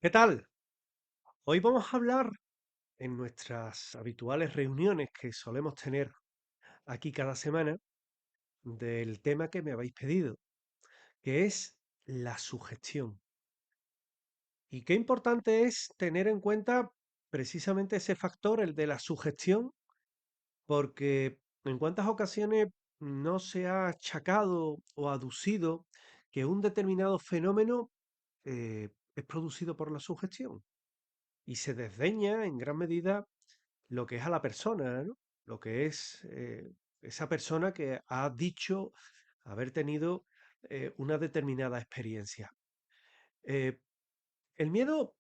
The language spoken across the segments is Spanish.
¿Qué tal? Hoy vamos a hablar en nuestras habituales reuniones que solemos tener aquí cada semana del tema que me habéis pedido, que es la sugestión. Y qué importante es tener en cuenta precisamente ese factor, el de la sugestión, porque en cuántas ocasiones no se ha achacado o aducido que un determinado fenómeno es producido por la sugestión y se desdeña en gran medida lo que es a la persona, ¿no? Lo que es esa persona que ha dicho haber tenido una determinada experiencia. Eh, el miedo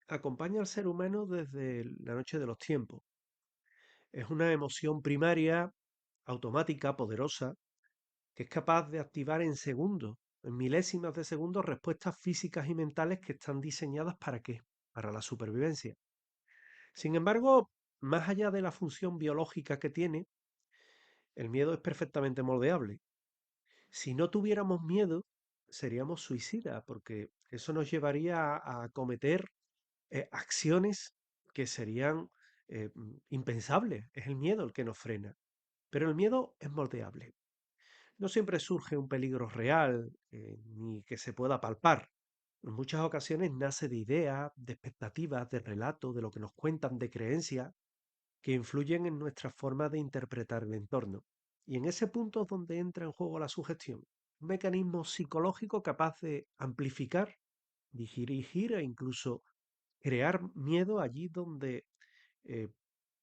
acompaña al ser humano desde la noche de los tiempos. Es una emoción primaria, automática, poderosa, que es capaz de activar en segundos, en milésimas de segundos, respuestas físicas y mentales que están diseñadas ¿para qué? Para la supervivencia. Sin embargo, más allá de la función biológica que tiene, el miedo es perfectamente moldeable. Si no tuviéramos miedo, seríamos suicidas, porque eso nos llevaría a cometer acciones que serían impensables. Es el miedo el que nos frena. Pero el miedo es moldeable. No siempre surge un peligro real, ni que se pueda palpar. En muchas ocasiones nace de ideas, de expectativas, de relatos, de lo que nos cuentan, de creencias que influyen en nuestra forma de interpretar el entorno. Y en ese punto es donde entra en juego la sugestión, un mecanismo psicológico capaz de amplificar, dirigir e incluso crear miedo allí donde eh,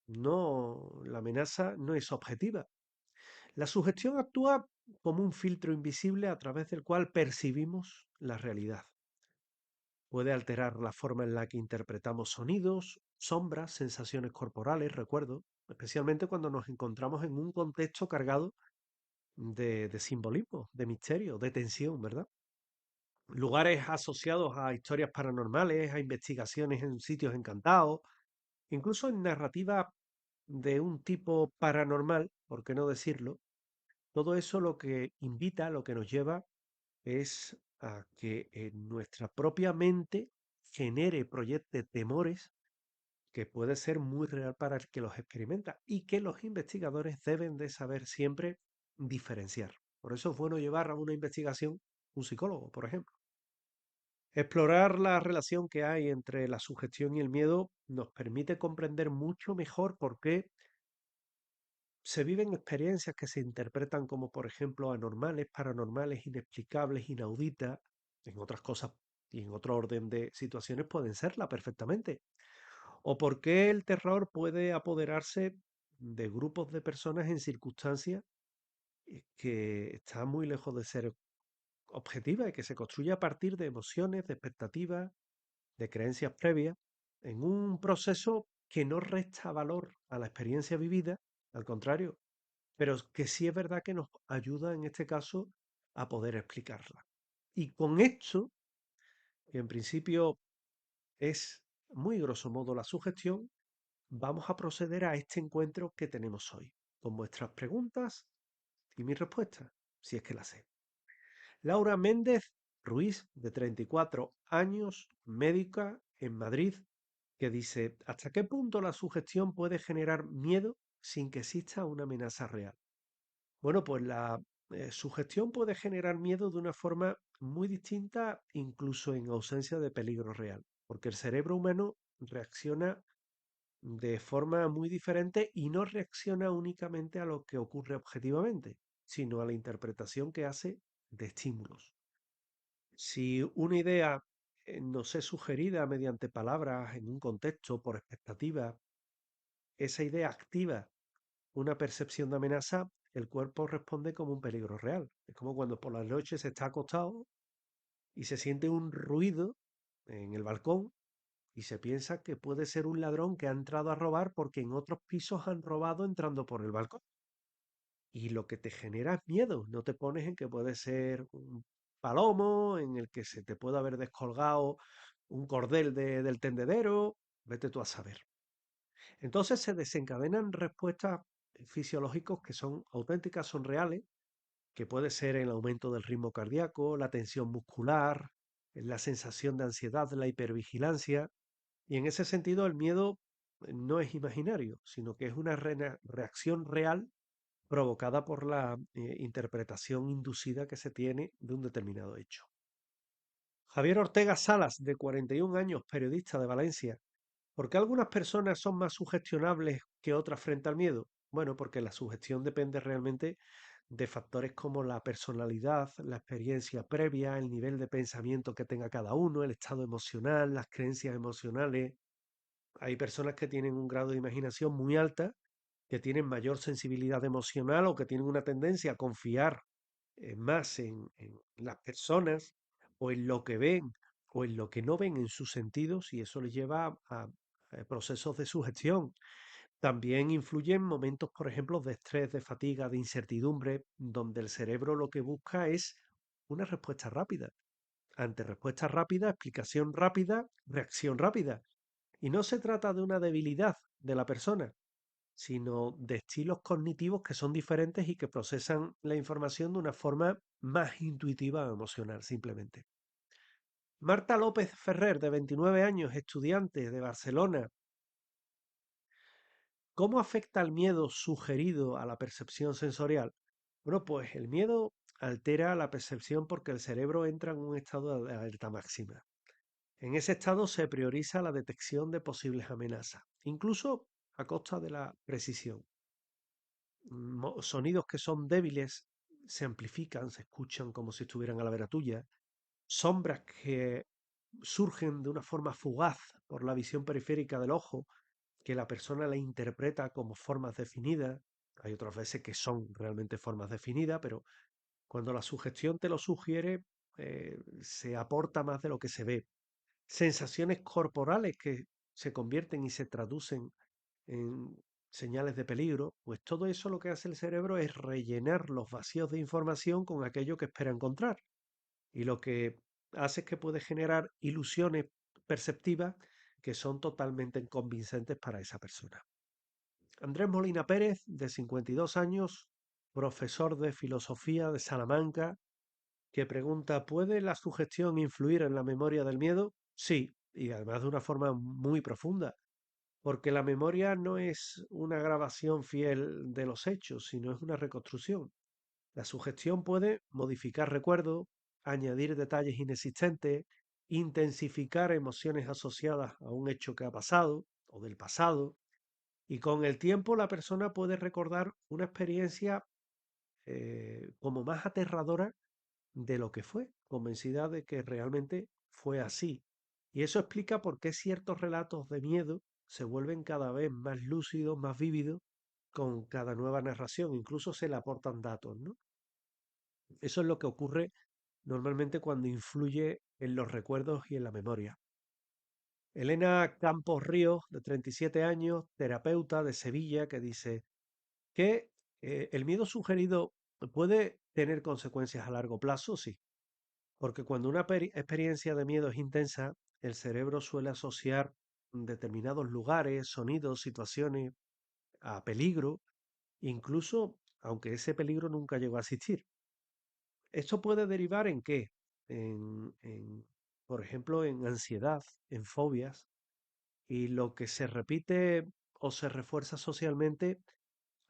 la amenaza no es objetiva. La sugestión actúa como un filtro invisible a través del cual percibimos la realidad. Puede alterar la forma en la que interpretamos sonidos, sombras, sensaciones corporales, recuerdos, especialmente cuando nos encontramos en un contexto cargado de simbolismo, de misterio, de tensión, ¿verdad? Lugares asociados a historias paranormales, a investigaciones en sitios encantados, incluso en narrativa de un tipo paranormal, por qué no decirlo, todo eso lo que invita, lo que nos lleva es a que en nuestra propia mente genere, proyecte temores que puede ser muy real para el que los experimenta y que los investigadores deben de saber siempre diferenciar. Por eso es bueno llevar a una investigación un psicólogo, por ejemplo. Explorar la relación que hay entre la sugestión y el miedo nos permite comprender mucho mejor por qué se viven experiencias que se interpretan como, por ejemplo, anormales, paranormales, inexplicables, inauditas, en otras cosas y en otro orden de situaciones pueden serla perfectamente. O por qué el terror puede apoderarse de grupos de personas en circunstancias que están muy lejos de ser objetivas y que se construye a partir de emociones, de expectativas, de creencias previas, en un proceso que no resta valor a la experiencia vivida, al contrario, pero que sí es verdad que nos ayuda en este caso a poder explicarla. Y con esto, que en principio es muy grosso modo la sugestión, vamos a proceder a este encuentro que tenemos hoy, con vuestras preguntas y mis respuestas, si es que las sé. Laura Méndez Ruiz, de 34 años, médica en Madrid, que dice, ¿hasta qué punto la sugestión puede generar miedo sin que exista una amenaza real? Bueno, pues la sugestión puede generar miedo de una forma muy distinta, incluso en ausencia de peligro real, porque el cerebro humano reacciona de forma muy diferente y no reacciona únicamente a lo que ocurre objetivamente, sino a la interpretación que hace de estímulos. Si una idea nos es sugerida mediante palabras en un contexto por expectativa, esa idea activa una percepción de amenaza, el cuerpo responde como un peligro real. Es como cuando por las noches se está acostado y se siente un ruido en el balcón y se piensa que puede ser un ladrón que ha entrado a robar porque en otros pisos han robado entrando por el balcón. Y lo que te genera es miedo, no te pones en que puede ser un palomo, en el que se te puede haber descolgado un cordel del tendedero, vete tú a saber. Entonces se desencadenan respuestas fisiológicas que son auténticas, son reales, que puede ser el aumento del ritmo cardíaco, la tensión muscular, la sensación de ansiedad, la hipervigilancia, y en ese sentido el miedo no es imaginario, sino que es una reacción real provocada por la interpretación inducida que se tiene de un determinado hecho. Javier Ortega Salas, de 41 años, periodista de Valencia. ¿Por qué algunas personas son más sugestionables que otras frente al miedo? Bueno, porque la sugestión depende realmente de factores como la personalidad, la experiencia previa, el nivel de pensamiento que tenga cada uno, el estado emocional, las creencias emocionales. Hay personas que tienen un grado de imaginación muy alta, que tienen mayor sensibilidad emocional o que tienen una tendencia a confiar más en las personas o en lo que ven o en lo que no ven en sus sentidos, y eso les lleva a procesos de sugestión. También influyen momentos, por ejemplo, de estrés, de fatiga, de incertidumbre, donde el cerebro lo que busca es una respuesta rápida. Ante respuesta rápida, explicación rápida, reacción rápida. Y no se trata de una debilidad de la persona, sino de estilos cognitivos que son diferentes y que procesan la información de una forma más intuitiva o emocional, simplemente. Marta López Ferrer, de 29 años, estudiante de Barcelona. ¿Cómo afecta el miedo sugerido a la percepción sensorial? Bueno, pues el miedo altera la percepción porque el cerebro entra en un estado de alerta máxima. En ese estado se prioriza la detección de posibles amenazas, incluso a costa de la precisión. Sonidos que son débiles se amplifican, se escuchan como si estuvieran a la vera tuya. Sombras que surgen de una forma fugaz por la visión periférica del ojo, que la persona la interpreta como formas definidas. Hay otras veces que son realmente formas definidas, pero cuando la sugestión te lo sugiere, se aporta más de lo que se ve. Sensaciones corporales que se convierten y se traducen en señales de peligro, pues todo eso lo que hace el cerebro es rellenar los vacíos de información con aquello que espera encontrar. Y lo que hace es que puede generar ilusiones perceptivas que son totalmente convincentes para esa persona. Andrés Molina Pérez, de 52 años, profesor de filosofía de Salamanca, que pregunta, ¿puede la sugestión influir en la memoria del miedo? Sí, y además de una forma muy profunda, porque la memoria no es una grabación fiel de los hechos, sino es una reconstrucción. La sugestión puede modificar recuerdos, añadir detalles inexistentes, intensificar emociones asociadas a un hecho que ha pasado o del pasado, y con el tiempo la persona puede recordar una experiencia como más aterradora de lo que fue, convencida de que realmente fue así. Y eso explica por qué ciertos relatos de miedo se vuelven cada vez más lúcidos, más vívidos con cada nueva narración. Incluso se le aportan datos, ¿no? Eso es lo que ocurre normalmente cuando influye en los recuerdos y en la memoria. Elena Campos Ríos, de 37 años, terapeuta de Sevilla, que dice que el miedo sugerido puede tener consecuencias a largo plazo, sí, porque cuando una experiencia de miedo es intensa, el cerebro suele asociar determinados lugares, sonidos, situaciones a peligro, incluso aunque ese peligro nunca llegó a existir. ¿Esto puede derivar en qué? Por ejemplo, en ansiedad, en fobias, y lo que se repite o se refuerza socialmente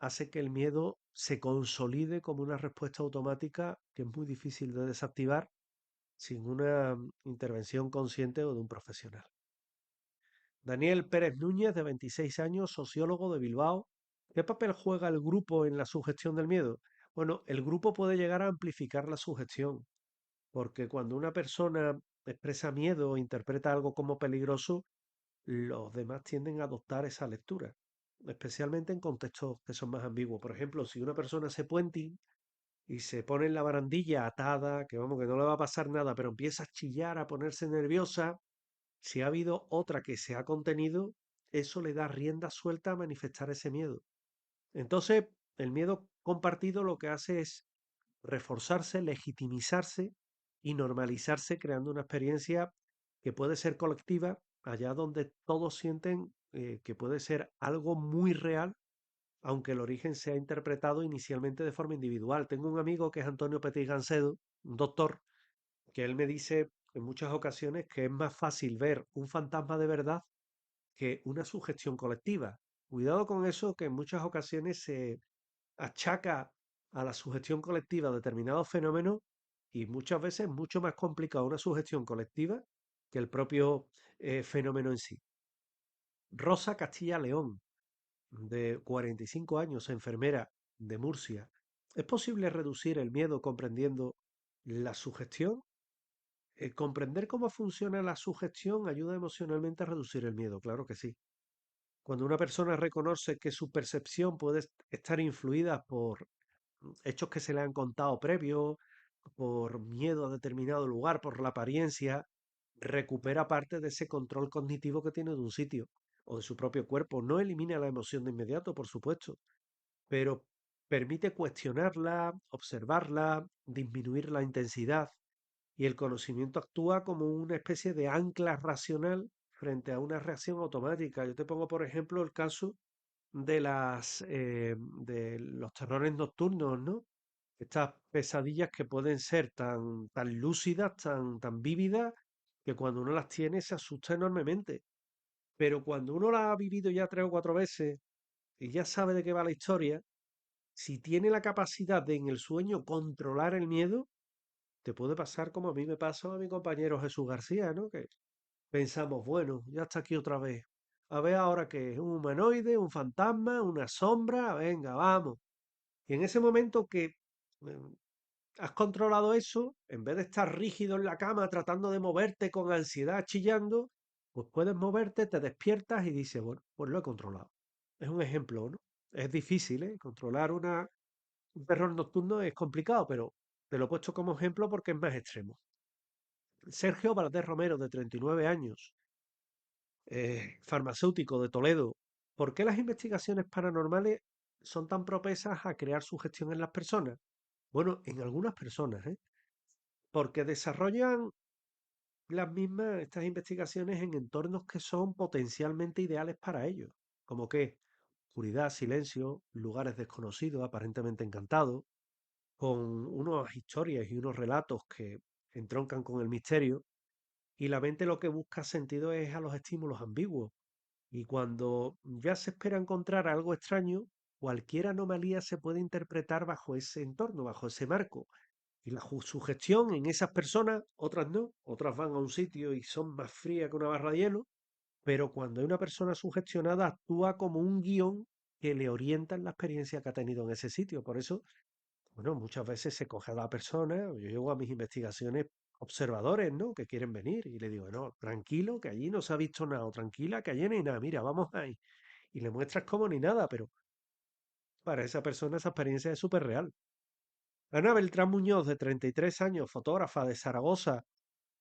hace que el miedo se consolide como una respuesta automática que es muy difícil de desactivar sin una intervención consciente o de un profesional. Daniel Pérez Núñez, de 26 años, sociólogo de Bilbao. ¿Qué papel juega el grupo en la sugestión del miedo? Bueno, el grupo puede llegar a amplificar la sugestión, porque cuando una persona expresa miedo o interpreta algo como peligroso, los demás tienden a adoptar esa lectura, especialmente en contextos que son más ambiguos. Por ejemplo, si una persona se puenting y se pone en la barandilla atada, que vamos, que no le va a pasar nada, pero empieza a chillar, a ponerse nerviosa, si ha habido otra que se ha contenido, eso le da rienda suelta a manifestar ese miedo. Entonces, el miedo compartido lo que hace es reforzarse, legitimizarse y normalizarse, creando una experiencia que puede ser colectiva, allá donde todos sienten que puede ser algo muy real, aunque el origen sea interpretado inicialmente de forma individual. Tengo un amigo que es Antonio Petit Gancedo, un doctor, que él me dice en muchas ocasiones que es más fácil ver un fantasma de verdad que una sugestión colectiva. Cuidado con eso, que en muchas ocasiones se achaca a la sugestión colectiva determinados fenómenos y muchas veces es mucho más complicado una sugestión colectiva que el propio fenómeno en sí. Rosa Castilla León, de 45 años, enfermera de Murcia. ¿Es posible reducir el miedo comprendiendo la sugestión? Comprender cómo funciona la sugestión ayuda emocionalmente a reducir el miedo, claro que sí. Cuando una persona reconoce que su percepción puede estar influida por hechos que se le han contado previos, por miedo a determinado lugar, por la apariencia, recupera parte de ese control cognitivo que tiene de un sitio o de su propio cuerpo. No elimina la emoción de inmediato, por supuesto, pero permite cuestionarla, observarla, disminuir la intensidad y el conocimiento actúa como una especie de ancla racional frente a una reacción automática. Yo te pongo, por ejemplo, el caso de los terrores nocturnos, ¿no? Estas pesadillas que pueden ser tan lúcidas, tan vívidas, que cuando uno las tiene se asusta enormemente. Pero cuando uno las ha vivido ya 3 o 4 veces y ya sabe de qué va la historia, si tiene la capacidad de en el sueño controlar el miedo, te puede pasar como a mí me pasó a mi compañero Jesús García, ¿no? Que pensamos, bueno, ya está aquí otra vez. A ver ahora qué es, un humanoide, un fantasma, una sombra, venga, vamos. Y en ese momento que has controlado eso, en vez de estar rígido en la cama tratando de moverte con ansiedad, chillando, pues puedes moverte, te despiertas y dices, bueno, pues lo he controlado. Es un ejemplo, ¿no? Es difícil, ¿eh? Controlar un terror nocturno es complicado, pero te lo he puesto como ejemplo porque es más extremo. Sergio Valdés Romero, de 39 años, farmacéutico de Toledo. ¿Por qué las investigaciones paranormales son tan propensas a crear sugestión en las personas? Bueno, en algunas personas, ¿eh? Porque desarrollan estas investigaciones en entornos que son potencialmente ideales para ellos, como que oscuridad, silencio, lugares desconocidos, aparentemente encantados, con unas historias y unos relatos que entroncan con el misterio, y la mente lo que busca sentido es a los estímulos ambiguos. Y cuando ya se espera encontrar algo extraño, cualquier anomalía se puede interpretar bajo ese entorno, bajo ese marco. Y la sugestión en esas personas, otras no, otras van a un sitio y son más frías que una barra de hielo, pero cuando hay una persona sugestionada actúa como un guión que le orienta en la experiencia que ha tenido en ese sitio. Por eso, bueno, muchas veces se coge a la persona, yo llego a mis investigaciones observadores, ¿no? Que quieren venir y le digo, no, tranquilo, que allí no se ha visto nada, o tranquila, que allí no hay nada, mira, vamos ahí. Y le muestras cómo ni nada, pero para esa persona esa experiencia es súper real. Ana Beltrán Muñoz, de 33 años, fotógrafa de Zaragoza.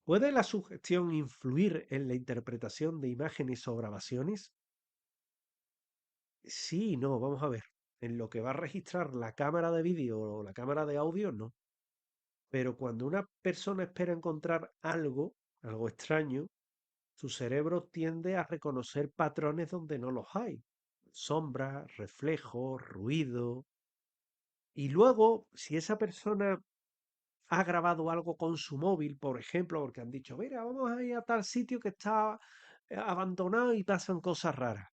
¿Puede la sugestión influir en la interpretación de imágenes o grabaciones? Sí y no, vamos a ver. En lo que va a registrar la cámara de vídeo o la cámara de audio, no. Pero cuando una persona espera encontrar algo extraño, su cerebro tiende a reconocer patrones donde no los hay. Sombras, reflejos, ruido. Y luego, si esa persona ha grabado algo con su móvil, por ejemplo, porque han dicho, mira, vamos a ir a tal sitio que está abandonado y pasan cosas raras.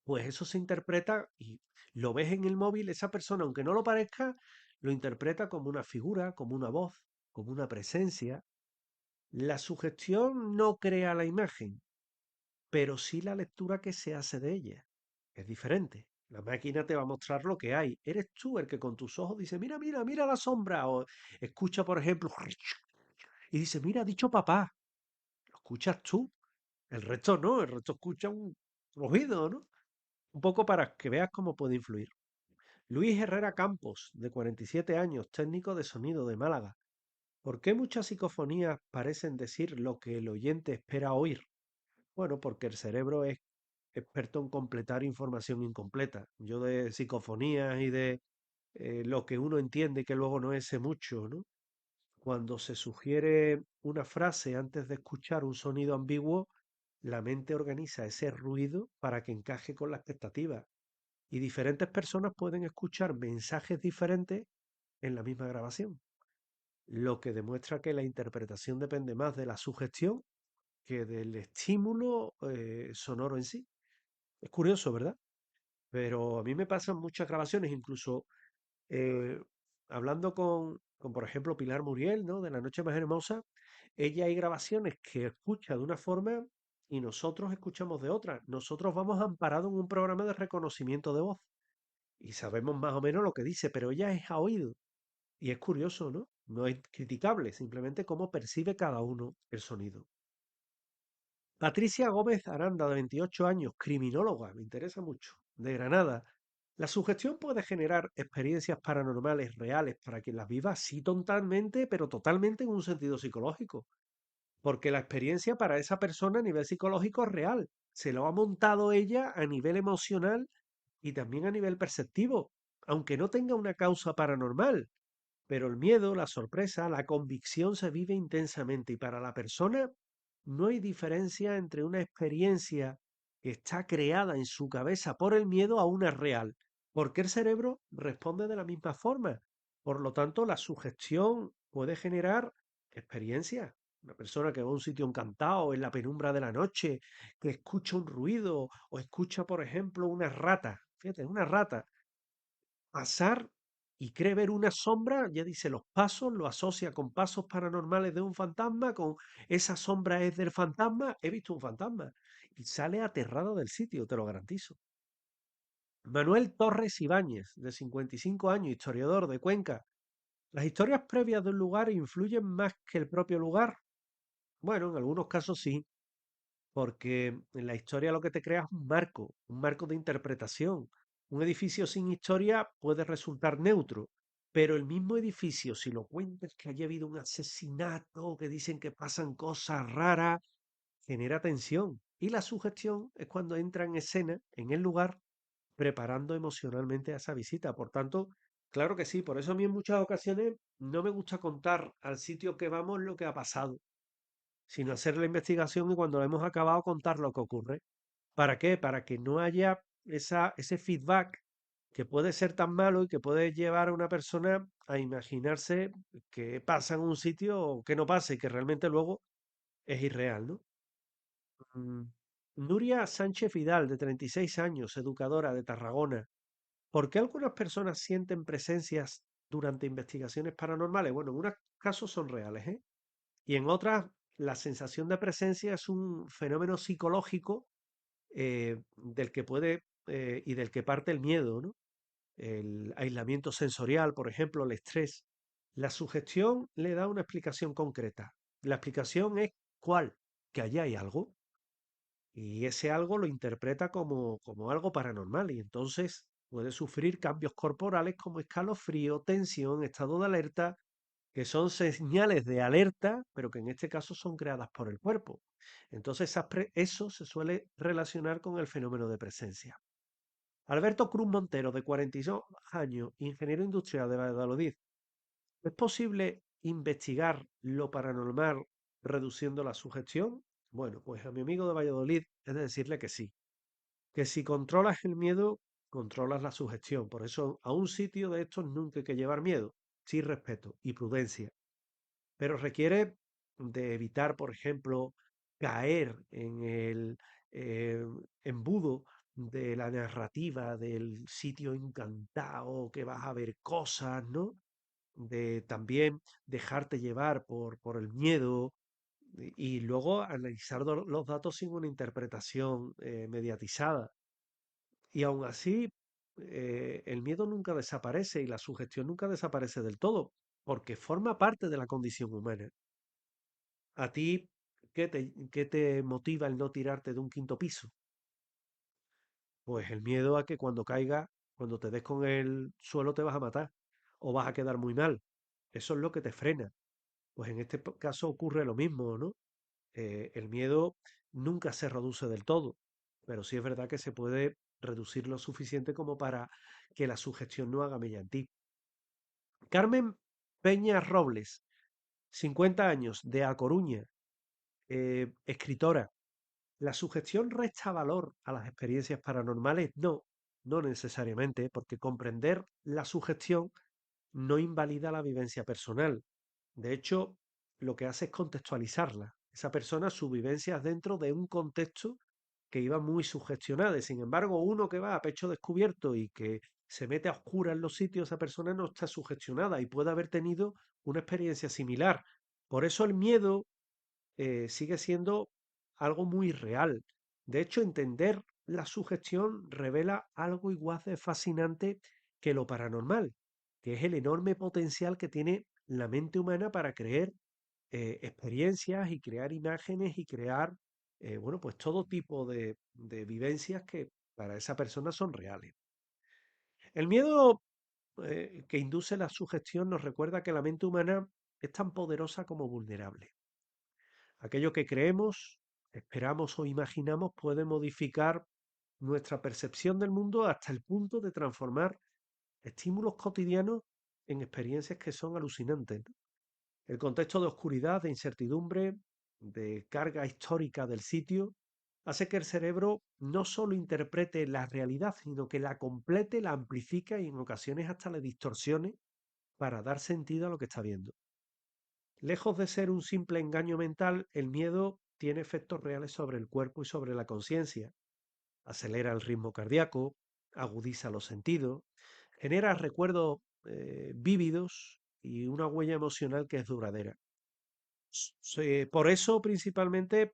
Pues eso se interpreta y lo ves en el móvil, esa persona, aunque no lo parezca, lo interpreta como una figura, como una voz, como una presencia. La sugestión no crea la imagen, pero sí la lectura que se hace de ella. Es diferente. La máquina te va a mostrar lo que hay. Eres tú el que con tus ojos dice, mira, mira, mira la sombra. O escucha, por ejemplo, y dice, mira, ha dicho papá. Lo escuchas tú. El resto no, el resto escucha un ruido, ¿no? Un poco para que veas cómo puede influir. Luis Herrera Campos, de 47 años, técnico de sonido de Málaga. ¿Por qué muchas psicofonías parecen decir lo que el oyente espera oír? Bueno, porque el cerebro es experto en completar información incompleta. Yo de psicofonías y de lo que uno entiende que luego no es sé mucho, ¿no? Cuando se sugiere una frase antes de escuchar un sonido ambiguo, la mente organiza ese ruido para que encaje con la expectativa. Y diferentes personas pueden escuchar mensajes diferentes en la misma grabación. lo que demuestra que la interpretación depende más de la sugestión que del estímulo sonoro en sí. Es curioso, ¿verdad? Pero a mí me pasan muchas grabaciones, incluso eh, hablando con, por ejemplo, Pilar Muriel, ¿no? De La Noche Más Hermosa, ella hay grabaciones que escucha de una forma y nosotros escuchamos de otra. Nosotros vamos amparados en un programa de reconocimiento de voz y sabemos más o menos lo que dice, pero ella es a oído. Y es curioso, ¿no? No es criticable, simplemente cómo percibe cada uno el sonido. Patricia Gómez Aranda, de 28 años, criminóloga, me interesa mucho, de Granada. La sugestión puede generar experiencias paranormales reales para quien las viva, sí, totalmente, pero totalmente en un sentido psicológico, porque la experiencia para esa persona a nivel psicológico es real. Se lo ha montado ella a nivel emocional y también a nivel perceptivo, aunque no tenga una causa paranormal. Pero el miedo, la sorpresa, la convicción se vive intensamente y para la persona no hay diferencia entre una experiencia que está creada en su cabeza por el miedo a una real, porque el cerebro responde de la misma forma. Por lo tanto, la sugestión puede generar experiencias. Una persona que va a un sitio encantado en la penumbra de la noche, que escucha un ruido o escucha, por ejemplo, una rata. Fíjate, una rata pasar y cree ver una sombra, ya dice los pasos, lo asocia con pasos paranormales de un fantasma, con esa sombra es del fantasma, he visto un fantasma. Y sale aterrado del sitio, te lo garantizo. Manuel Torres Ibáñez, de 55 años, historiador de Cuenca. ¿Las historias previas de un lugar influyen más que el propio lugar? Bueno, en algunos casos sí, porque en la historia lo que te crea es un marco de interpretación. Un edificio sin historia puede resultar neutro, pero el mismo edificio, si lo cuentas que haya habido un asesinato, que dicen que pasan cosas raras, genera tensión. Y la sugestión es cuando entra en escena, en el lugar, preparando emocionalmente a esa visita. Por tanto, claro que sí, por eso a mí en muchas ocasiones no me gusta contar al sitio que vamos lo que ha pasado, sino hacer la investigación y cuando la hemos acabado contar lo que ocurre. ¿Para qué? Para que no haya ese feedback que puede ser tan malo y que puede llevar a una persona a imaginarse que pasa en un sitio o que no pasa y que realmente luego es irreal, ¿no? Mm, Nuria Sánchez Vidal, de 36 años, educadora de Tarragona. ¿Por qué algunas personas sienten presencias durante investigaciones paranormales? Bueno, en unos casos son reales, ¿eh? Y en otras, la sensación de presencia es un fenómeno psicológico del que puede y del que parte el miedo, ¿no? El aislamiento sensorial, por ejemplo, el estrés. La sugestión le da una explicación concreta. La explicación es ¿cuál? Que allá hay algo. Y ese algo lo interpreta como algo paranormal y entonces puede sufrir cambios corporales como escalofrío, tensión, estado de alerta, que son señales de alerta, pero que en este caso son creadas por el cuerpo. Entonces, eso se suele relacionar con el fenómeno de presencia. Alberto Cruz Montero, de 42 años, ingeniero industrial de Valladolid. ¿Es posible investigar lo paranormal reduciendo la sugestión? Bueno, pues a mi amigo de Valladolid es de decirle que sí, que si controlas el miedo, controlas la sugestión. Por eso a un sitio de estos nunca hay que llevar miedo, sí respeto y prudencia. Pero requiere de evitar, por ejemplo, caer en el eh, embudo de la narrativa del sitio encantado, que vas a ver cosas, ¿no? De también dejarte llevar por el miedo y luego analizar los datos sin una interpretación mediatizada. Y aún así, el miedo nunca desaparece y la sugestión nunca desaparece del todo, porque forma parte de la condición humana. ¿A ti qué te motiva el no tirarte de un quinto piso? Pues el miedo a que cuando caiga, cuando te des con el suelo te vas a matar o vas a quedar muy mal. Eso es lo que te frena. Pues en este caso ocurre lo mismo, ¿no? El miedo nunca se reduce del todo, pero sí es verdad que se puede reducir lo suficiente como para que la sugestión no haga mella en ti. Carmen Peña Robles, 50 años, de A Coruña, escritora. ¿La sugestión resta valor a las experiencias paranormales? No, no necesariamente, porque comprender la sugestión no invalida la vivencia personal. De hecho, lo que hace es contextualizarla. Esa persona, sus vivencias dentro de un contexto que iba muy sugestionada. Y sin embargo, uno que va a pecho descubierto y que se mete a oscuras en los sitios, esa persona no está sugestionada y puede haber tenido una experiencia similar. Por eso el miedo sigue siendo algo muy real. De hecho, entender la sugestión revela algo igual de fascinante que lo paranormal, que es el enorme potencial que tiene la mente humana para creer experiencias y crear imágenes y crear, bueno, pues todo tipo de vivencias que para esa persona son reales. El miedo que induce la sugestión nos recuerda que la mente humana es tan poderosa como vulnerable. Aquello que creemos, esperamos o imaginamos puede modificar nuestra percepción del mundo hasta el punto de transformar estímulos cotidianos en experiencias que son alucinantes, ¿no? El contexto de oscuridad, de incertidumbre, de carga histórica del sitio, hace que el cerebro no solo interprete la realidad, sino que la complete, la amplifica y en ocasiones hasta le distorsione para dar sentido a lo que está viendo. Lejos de ser un simple engaño mental, el miedo tiene efectos reales sobre el cuerpo y sobre la conciencia. Acelera el ritmo cardíaco, agudiza los sentidos, genera recuerdos vívidos y una huella emocional que es duradera. Por eso, principalmente,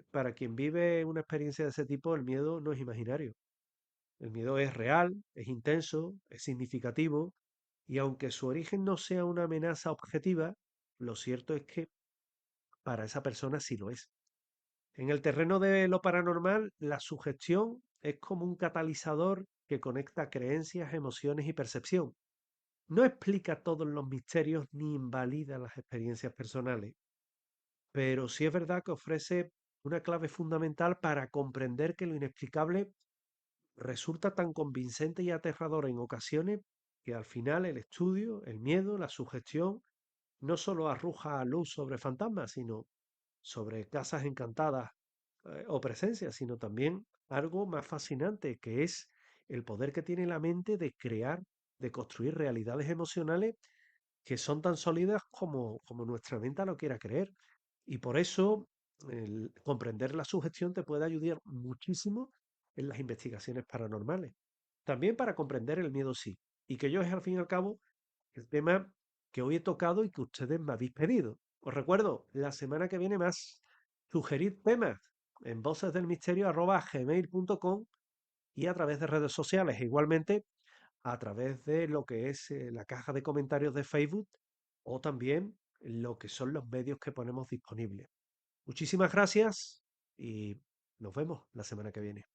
para quien vive una experiencia de ese tipo, el miedo no es imaginario. El miedo es real, es intenso, es significativo, y aunque su origen no sea una amenaza objetiva, lo cierto es que para esa persona sí lo es. En el terreno de lo paranormal, la sugestión es como un catalizador que conecta creencias, emociones y percepción. No explica todos los misterios ni invalida las experiencias personales, pero sí es verdad que ofrece una clave fundamental para comprender que lo inexplicable resulta tan convincente y aterrador en ocasiones que al final el estudio, el miedo, la sugestión, no solo arroja luz sobre fantasmas, sino sobre casas encantadas o presencias, sino también algo más fascinante, que es el poder que tiene la mente de crear, de construir realidades emocionales que son tan sólidas como nuestra mente lo quiera creer. Y por eso el comprender la sugestión te puede ayudar muchísimo en las investigaciones paranormales. También para comprender el miedo sí. Y que yo es al fin y al cabo el tema que hoy he tocado y que ustedes me habéis pedido. Os recuerdo, la semana que viene más. Sugerid temas en vocesdelmisterio@gmail.com y a través de redes sociales. E igualmente a través de lo que es la caja de comentarios de Facebook o también lo que son los medios que ponemos disponibles. Muchísimas gracias y nos vemos la semana que viene.